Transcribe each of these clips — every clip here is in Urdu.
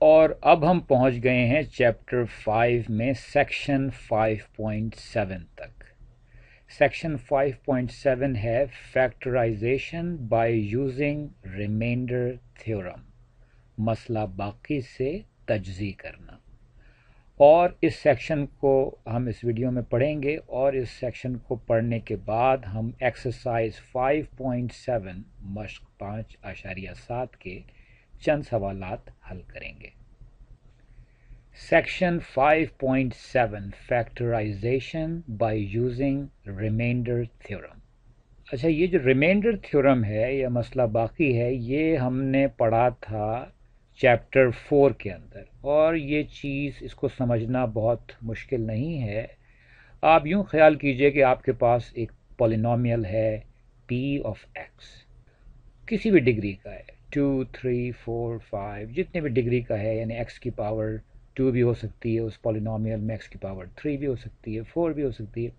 اور اب ہم پہنچ گئے ہیں چیپٹر 5 میں سیکشن 5.7 تک. سیکشن 5.7 ہے factorization by using remainder theorem, مسئلہ باقی سے تجزیہ کرنا. اور اس سیکشن کو ہم اس ویڈیو میں پڑھیں گے، اور اس سیکشن کو پڑھنے کے بعد ہم ایکسرسائز 5.7 مشق 5.7 کے چند سوالات حل کریں گے. Section 5.7 factorization by using remainder theorem. اچھا، یہ جو ریمائنڈر تھیورم ہے یا مسئلہ باقی ہے، یہ ہم نے پڑھا تھا چیپٹر 4 کے اندر، اور یہ چیز اس کو سمجھنا بہت مشکل نہیں ہے. آپ یوں خیال کیجئے کہ آپ کے پاس ایک پولینومیل ہے پی آف ایکس، کسی بھی ڈگری کا ہے، 2 3 4 5 جتنے بھی ڈگری کا ہے، یعنی ایکس کی پاور 2 بھی ہو سکتی ہے اس پولینومیل میں، ایکس کی پاور 3 بھی ہو سکتی ہے، 4 بھی ہو سکتی ہے.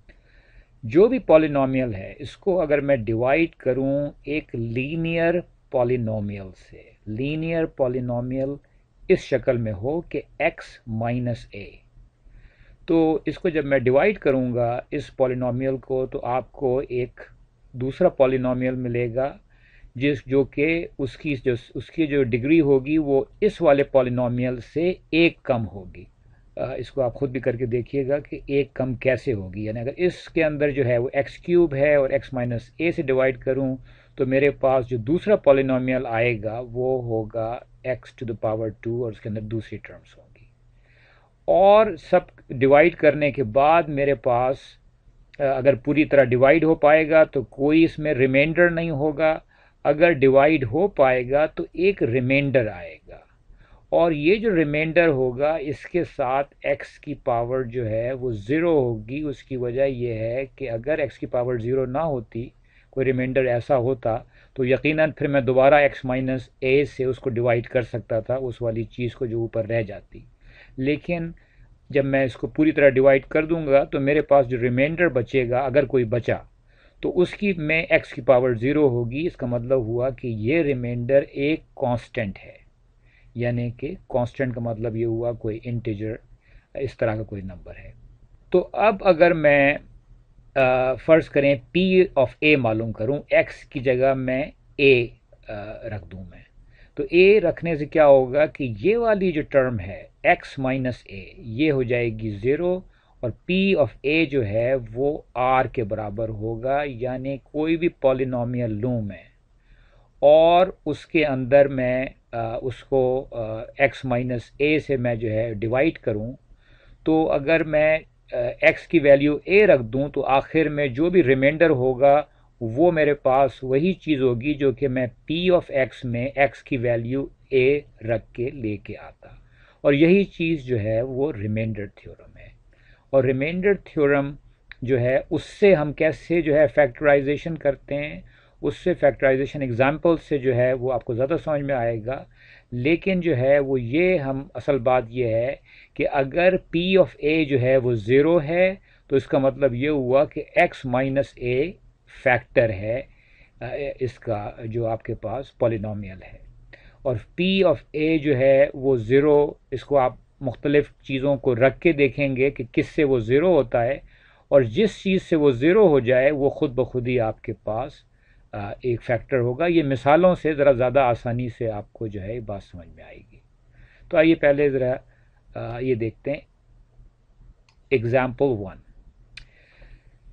جو بھی پولینومیل ہے، اس کو اگر میں ڈیوائڈ کروں ایک لینئر پولینومیل سے، لینئر پولینومیل اس شکل میں ہو کہ ایکس مائنس اے، تو اس کو جب میں ڈیوائڈ کروں گا اس پولینومیل کو، تو آپ کو ایک دوسرا پولینومیل ملے گا جو کہ اس کی جو ڈگری ہوگی وہ اس والے پولینومیل سے ایک کم ہوگی. اس کو آپ خود بھی کر کے دیکھیے گا کہ ایک کم کیسے ہوگی. یعنی اگر اس کے اندر جو ہے وہ ایکس کیوب ہے اور ایکس مائنس اے سے ڈیوائڈ کروں، تو میرے پاس جو دوسرا پولینومیل آئے گا وہ ہوگا ایکس ٹو دا پاور 2، اور اس کے اندر دوسری ٹرمز ہوں گی. اور سب ڈیوائڈ کرنے کے بعد میرے پاس اگر پوری طرح ڈیوائڈ ہو پائے گا تو کوئی اس میں ریمائنڈر نہیں ہوگا. اگر ڈیوائڈ ہو پائے گا تو ایک ریمائنڈر آئے گا، اور یہ جو ریمائنڈر ہوگا اس کے ساتھ ایکس کی پاور جو ہے وہ 0 ہوگی. اس کی وجہ یہ ہے کہ اگر ایکس کی پاور 0 نہ ہوتی، کوئی ریمائنڈر ایسا ہوتا، تو یقیناً پھر میں دوبارہ ایکس مائنس اے سے اس کو ڈیوائڈ کر سکتا تھا، اس والی چیز کو جو اوپر رہ جاتی. لیکن جب میں اس کو پوری طرح ڈیوائڈ کر دوں گا تو میرے پاس جو ریمائنڈر بچے گا، اگر کوئی بچا، تو اس کی میں ایکس کی پاور 0 ہوگی. اس کا مطلب ہوا کہ یہ ریمائنڈر ایک کانسٹنٹ ہے، یعنی کہ کانسٹنٹ کا مطلب یہ ہوا کوئی انٹیجر، اس طرح کا کوئی نمبر ہے. تو اب اگر میں فرض کریں پی آف اے معلوم کروں، ایکس کی جگہ میں اے رکھ دوں میں، تو اے رکھنے سے کیا ہوگا کہ یہ والی جو ٹرم ہے ایکس مائنس اے، یہ ہو جائے گی 0، اور پی آف اے جو ہے وہ آر کے برابر ہوگا. یعنی کوئی بھی پولینومیل لوں میں اور اس کے اندر میں اس کو ایکس مائنس اے سے میں جو ہے ڈیوائڈ کروں، تو اگر میں ایکس کی ویلیو اے رکھ دوں تو آخر میں جو بھی ریمائنڈر ہوگا وہ میرے پاس وہی چیز ہوگی جو کہ میں پی آف ایکس میں ایکس کی ویلیو اے رکھ کے لے کے آتا. اور یہی چیز جو ہے وہ ریمائنڈر تھیورم ہے. اور ریمائنڈر تھیورم جو ہے اس سے ہم کیسے جو ہے فیکٹرائزیشن کرتے ہیں، اس سے فیکٹرائزیشن ایگزامپل سے جو ہے وہ آپ کو زیادہ سمجھ میں آئے گا. لیکن جو ہے وہ یہ اصل بات یہ ہے کہ اگر پی آف اے جو ہے وہ 0 ہے، تو اس کا مطلب یہ ہوا کہ ایکس مائنس اے فیکٹر ہے اس کا جو آپ کے پاس پولینومیل ہے. اور پی آف اے جو ہے وہ 0، اس کو آپ مختلف چیزوں کو رکھ کے دیکھیں گے کہ کس سے وہ 0 ہوتا ہے، اور جس چیز سے وہ 0 ہو جائے وہ خود بخود ہی آپ کے پاس ایک فیکٹر ہوگا. یہ مثالوں سے ذرا زیادہ آسانی سے آپ کو جو ہے یہ بات سمجھ میں آئے گی. تو آئیے پہلے ذرا یہ دیکھتے ہیں ایگزامپل 1.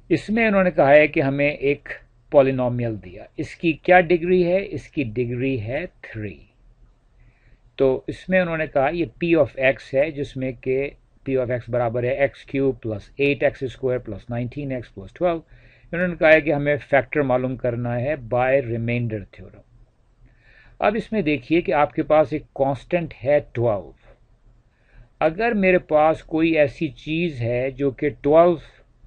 اس میں انہوں نے کہا ہے کہ ہمیں ایک پولینومیل دیا، اس کی کیا ڈگری ہے؟ اس کی ڈگری ہے 3. تو اس میں انہوں نے کہا یہ پی آف ایکس ہے، جس میں کہ پی آف ایکس برابر ہے x cube plus 8x square plus 19x plus 12. انہوں نے کہا ہے کہ ہمیں فیکٹر معلوم کرنا ہے بائی ریمائنڈر تھیورم. اب اس میں دیکھیے کہ آپ کے پاس ایک کانسٹنٹ ہے 12. اگر میرے پاس کوئی ایسی چیز ہے جو کہ 12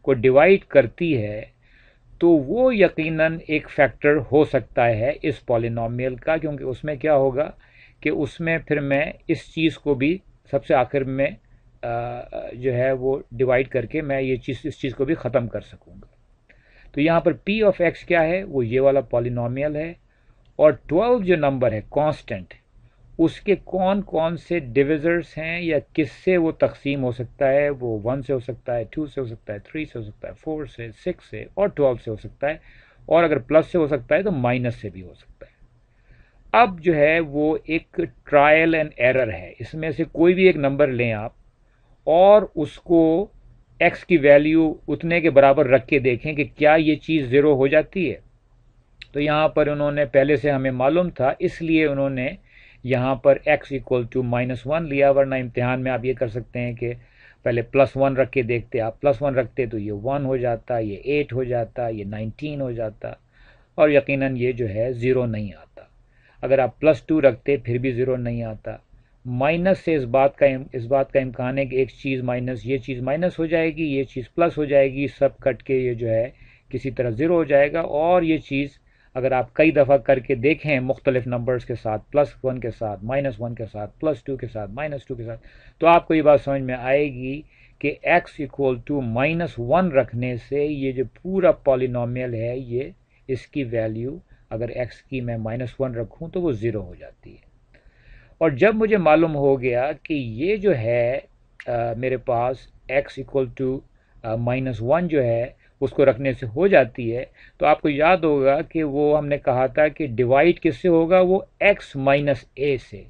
کو ڈیوائڈ کرتی ہے، تو وہ یقیناً ایک فیکٹر ہو سکتا ہے اس پولینومیل کا، کیونکہ اس میں کیا ہوگا کہ اس میں پھر میں اس چیز کو بھی سب سے آخر میں جو ہے وہ ڈیوائڈ کر کے میں اس چیز کو بھی ختم کر سکوں گا. تو یہاں پر پی آف ایکس کیا ہے؟ وہ یہ والا پولینومیل ہے، اور 12 جو نمبر ہے کانسٹنٹ، اس کے کون کون سے ڈویزرز ہیں یا کس سے وہ تقسیم ہو سکتا ہے. وہ 1 سے ہو سکتا ہے, 2 سے ہو سکتا ہے, 3 سے ہو سکتا ہے, 4 سے, 6 سے اور 12 سے ہو سکتا ہے, اور اگر پلس سے ہو سکتا ہے تو مائنس سے بھی ہو سکتا ہے. اب جو ہے وہ ایک ٹرائل اینڈ ایرر ہے. اس میں سے کوئی بھی ایک نمبر لیں آپ اور اس کو ایکس کی ویلیو اتنے کے برابر رکھ کے دیکھیں کہ کیا یہ چیز زیرو ہو جاتی ہے. تو یہاں پر انہوں نے پہلے سے ہمیں معلوم تھا اس لیے انہوں نے یہاں پر x اکول ٹو -1 لیا, ورنہ امتحان میں آپ یہ کر سکتے ہیں کہ پہلے +1 رکھ کے دیکھتے. آپ +1 رکھتے تو یہ 1 ہو جاتا, یہ 8 ہو جاتا, یہ 19 ہو جاتا, اور یقیناً یہ جو ہے 0 نہیں آتا. اگر آپ +2 رکھتے پھر بھی 0 نہیں آتا. مائنس سے اس بات کا امکان ہے کہ ایک چیز مائنس, یہ چیز مائنس ہو جائے گی, یہ چیز پلس ہو جائے گی, سب کٹ کے یہ جو ہے کسی طرح 0 ہو جائے گا. اور یہ چیز اگر آپ کئی دفعہ کر کے دیکھیں مختلف نمبرز کے ساتھ, +1 کے ساتھ, -1 کے ساتھ, +2 کے ساتھ, -2 کے ساتھ, تو آپ کو یہ بات سمجھ میں آئے گی کہ x اکول ٹو -1 رکھنے سے یہ جو پورا پالینومیل ہے یہ اس کی ویلیو اگر x کی میں -1 رکھوں تو وہ 0 ہو جاتی ہے. اور جب مجھے معلوم ہو گیا کہ یہ جو ہے میرے پاس x اکول ٹو -1 جو ہے اس کو رکھنے سے ہو جاتی ہے, تو آپ کو یاد ہوگا کہ وہ ہم نے کہا تھا کہ ڈیوائڈ کس سے ہوگا, وہ x مائنس اے سے.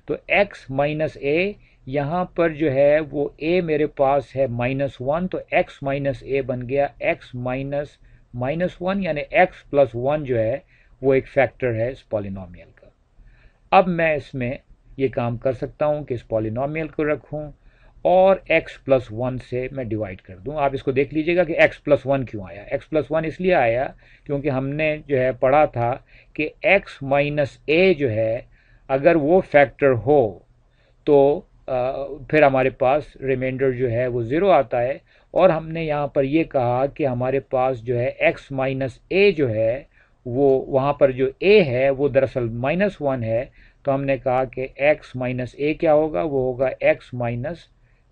تو x مائنس اے یہاں پر جو ہے وہ a میرے پاس ہے -1, تو x مائنس اے بن گیا x مائنس -1, یعنی x پلس 1 جو ہے وہ ایک فیکٹر ہے اس پالینومیل کا. اب میں اس میں یہ کام کر سکتا ہوں کہ اس پالینومیل کو رکھوں اور x پلس 1 سے میں ڈیوائڈ کر دوں. آپ اس کو دیکھ لیجئے گا کہ x پلس 1 کیوں آیا. x پلس 1 اس لیے آیا کیونکہ ہم نے جو ہے پڑھا تھا کہ x مائنس اے جو ہے اگر وہ فیکٹر ہو تو پھر ہمارے پاس ریمائنڈر جو ہے وہ 0 آتا ہے. اور ہم نے یہاں پر یہ کہا کہ ہمارے پاس جو ہے x مائنس اے جو ہے وہ وہاں پر جو a ہے وہ دراصل -1 ہے. تو ہم نے کہا کہ x مائنس اے کیا ہوگا, وہ ہوگا x minus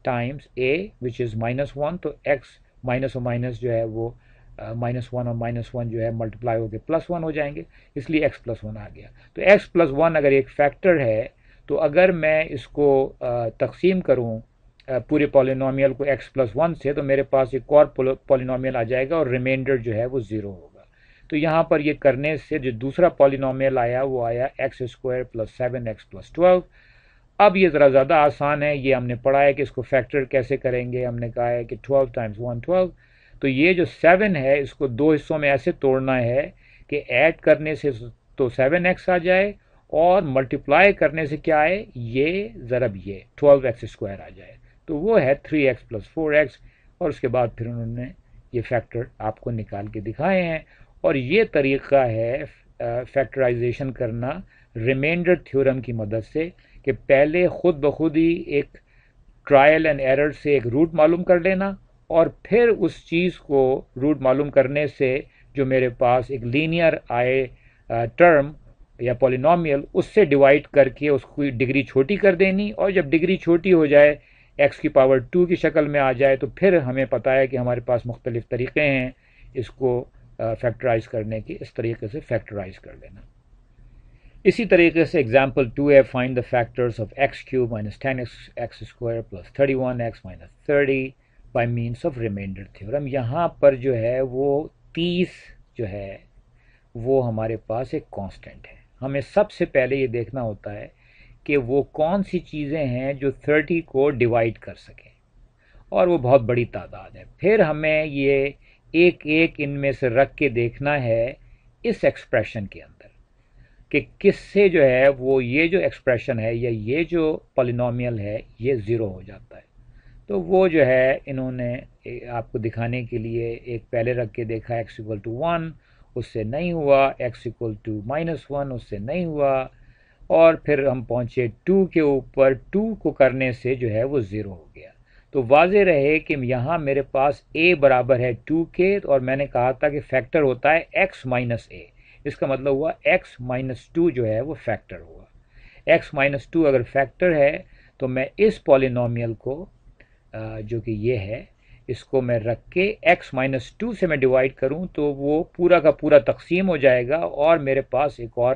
Times a which is -1. تو x مائنس اور مائنس جو ہے وہ -1 اور -1 جو ہے ملٹیپلائی ہو کے +1 ہو جائیں گے, اس لیے x پلس 1 آ گیا. تو x پلس 1 اگر ایک فیکٹر ہے تو اگر میں اس کو تقسیم کروں پورے پالینومیل کو x پلس 1 سے تو میرے پاس ایک اور پالینومیل آ جائے گا اور ریمائنڈر جو ہے وہ 0 ہوگا. تو یہاں پر یہ کرنے سے جو دوسرا پالینومیل آیا وہ آیا x² + 7x + 12. اب یہ ذرا زیادہ آسان ہے, یہ ہم نے پڑھا ہے کہ اس کو فیکٹر کیسے کریں گے. ہم نے کہا ہے کہ 12 × 1 12. تو یہ جو 7 ہے اس کو 2 حصوں میں ایسے توڑنا ہے کہ ایڈ کرنے سے تو 7x آ جائے اور ملٹیپلائی کرنے سے کیا آئے, یہ ضرب یہ 12x² آ جائے. تو وہ ہے 3x + 4x, اور اس کے بعد پھر انہوں نے یہ فیکٹر آپ کو نکال کے دکھائے ہیں. اور یہ طریقہ ہے فیکٹرائزیشن کرنا ریمائنڈر تھیورم کی مدد سے, کہ پہلے خود بخود ہی ایک ٹرائل اینڈ ایرر سے ایک روٹ معلوم کر لینا, اور پھر اس چیز کو روٹ معلوم کرنے سے جو میرے پاس ایک لینئر آئے ٹرم یا پالینومیل, اس سے ڈیوائڈ کر کے اس کی ڈگری چھوٹی کر دینی, اور جب ڈگری چھوٹی ہو جائے x کی پاور 2 کی شکل میں آ جائے تو پھر ہمیں پتہ ہے کہ ہمارے پاس مختلف طریقے ہیں اس کو فیکٹرائز کرنے کی. اس طریقے سے فیکٹرائز کر لینا. اسی طریقے سے ایگزامپل 2 ہے, find the factors of x³ - 10x² + 31x - 30 by means of remainder theorem. یہاں پر جو ہے وہ 30 جو ہے وہ ہمارے پاس ایک کانسٹنٹ ہے. ہمیں سب سے پہلے یہ دیکھنا ہوتا ہے کہ وہ کون سی چیزیں ہیں جو 30 کو ڈیوائڈ کر سکیں, اور وہ بہت بڑی تعداد ہے. پھر ہمیں یہ ایک ایک ان میں سے رکھ کے دیکھنا ہے اس ایکسپریشن کے اندر کہ کس سے جو ہے وہ یہ جو ایکسپریشن ہے یا یہ جو پالینومیل ہے یہ 0 ہو جاتا ہے. تو وہ جو ہے انہوں نے آپ کو دکھانے کے لیے ایک پہلے رکھ کے دیکھا x = 1, اس سے نہیں ہوا, x = -1, اس سے نہیں ہوا, اور پھر ہم پہنچے 2 کے اوپر. 2 کو کرنے سے جو ہے وہ 0 ہو گیا. تو واضح رہے کہ یہاں میرے پاس a برابر ہے 2 کے, اور میں نے کہا تھا کہ فیکٹر ہوتا ہے x مائنس a. اس کا مطلب ہوا x مائنس 2 جو ہے وہ فیکٹر ہوا. x مائنس 2 اگر فیکٹر ہے تو میں اس پالینومیل کو جو کہ یہ ہے اس کو میں رکھ کے x مائنس 2 سے میں ڈیوائڈ کروں تو وہ پورا کا پورا تقسیم ہو جائے گا, اور میرے پاس ایک اور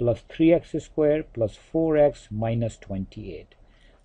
+ 3x² + 4x - 28।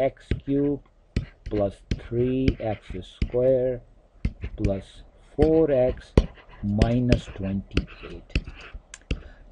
x³ + 3x² + 4x - 28।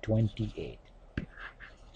28।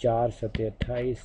4 × 7 = 28,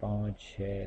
5, 6,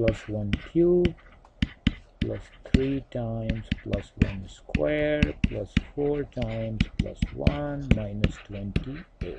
+1³ + 3 times +1² + 4 times +1 - 28।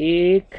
1,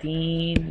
3,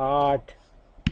8,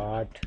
8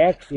x =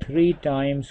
3 times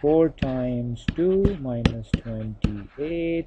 4 times 2 - 28,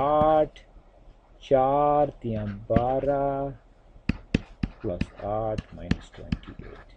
8, 4 × 3 = 12 + 8 - 28,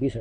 20।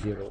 0।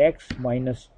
x -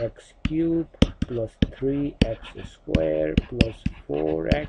x³ + 3x² + 4x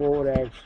4x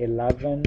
11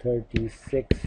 36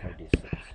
36।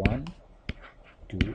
1 2,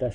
10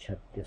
36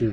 2,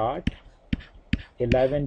8, 11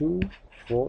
2 4,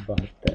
72।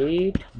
8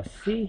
80,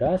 10,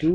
2,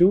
2।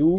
2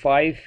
5